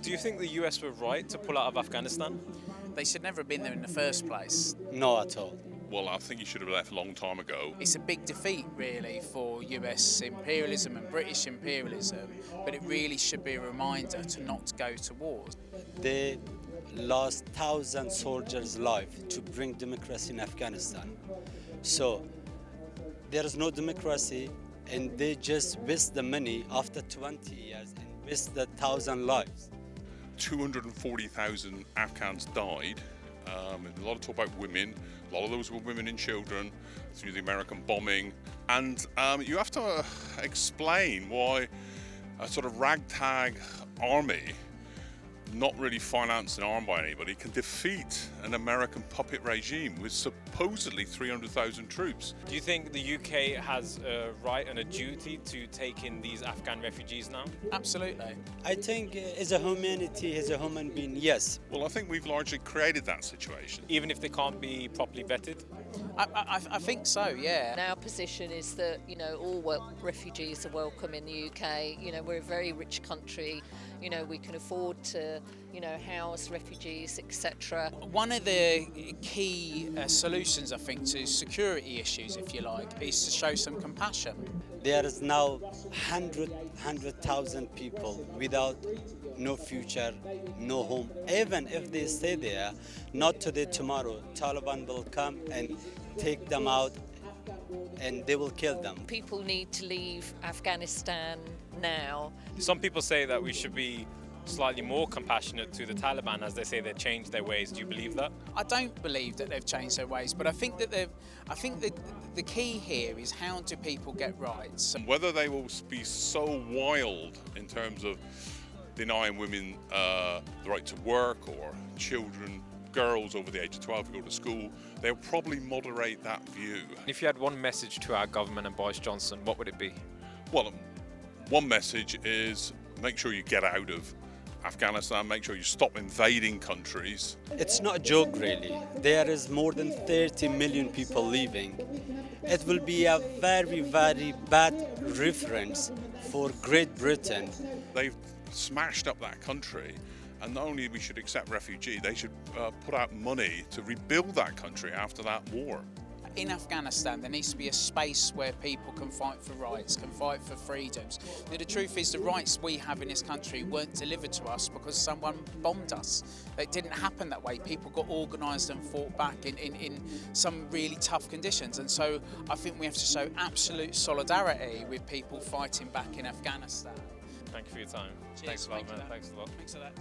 Do you think the US were right to pull out of Afghanistan? They should never have been there in the first place. No, at all. Well, I think he should have left a long time ago. It's a big defeat, really, for US imperialism and British imperialism, but it really should be a reminder to not go to war. They lost 1,000 soldiers' lives to bring democracy in Afghanistan. So there is no democracy, and they just waste the money after 20 years and waste the 1,000 lives. 240,000 Afghans died. A lot of talk about women. A lot of those were women and children through the American bombing. And you have to explain why a sort of ragtag army, not really financed and armed by anybody, can defeat an American puppet regime with supposedly 300,000 troops. Do you think the UK has a right and a duty to take in these Afghan refugees now? Absolutely. I think as a humanity, as a human being, yes. Well, I think we've largely created that situation. Even if they can't be properly vetted? I think so, yeah. Our position is that, all refugees are welcome in the UK. We're a very rich country. We can afford to, house refugees, etc. One of the key solutions, I think, to security issues, if you like, is to show some compassion. There is now 100,000 people without no future, no home. Even if they stay there, not today, tomorrow, Taliban will come and take them out and they will kill them. People need to leave Afghanistan now. Some people say that we should be slightly more compassionate to the Taliban, as they say they've changed their ways. Do you believe that? I don't believe that they've changed their ways, but I think that the key here is how do people get rights? And whether they will be so wild in terms of denying women the right to work, or children, girls over the age of 12 who go to school, they'll probably moderate that view. If you had one message to our government and Boris Johnson, what would it be? Well, one message is make sure you get out of Afghanistan, make sure you stop invading countries. It's not a joke, really. There is more than 30 million people leaving. It will be a very, very bad reference for Great Britain. They've smashed up that country, and not only we should accept refugees, they should put out money to rebuild that country after that war. In Afghanistan, there needs to be a space where people can fight for rights, can fight for freedoms. Now, the truth is, the rights we have in this country weren't delivered to us because someone bombed us. It didn't happen that way. People got organised and fought back in some really tough conditions. And so I think we have to show absolute solidarity with people fighting back in Afghanistan. Thank you for your time. Cheers. Thanks a lot, man. Thanks a lot. Thanks for that.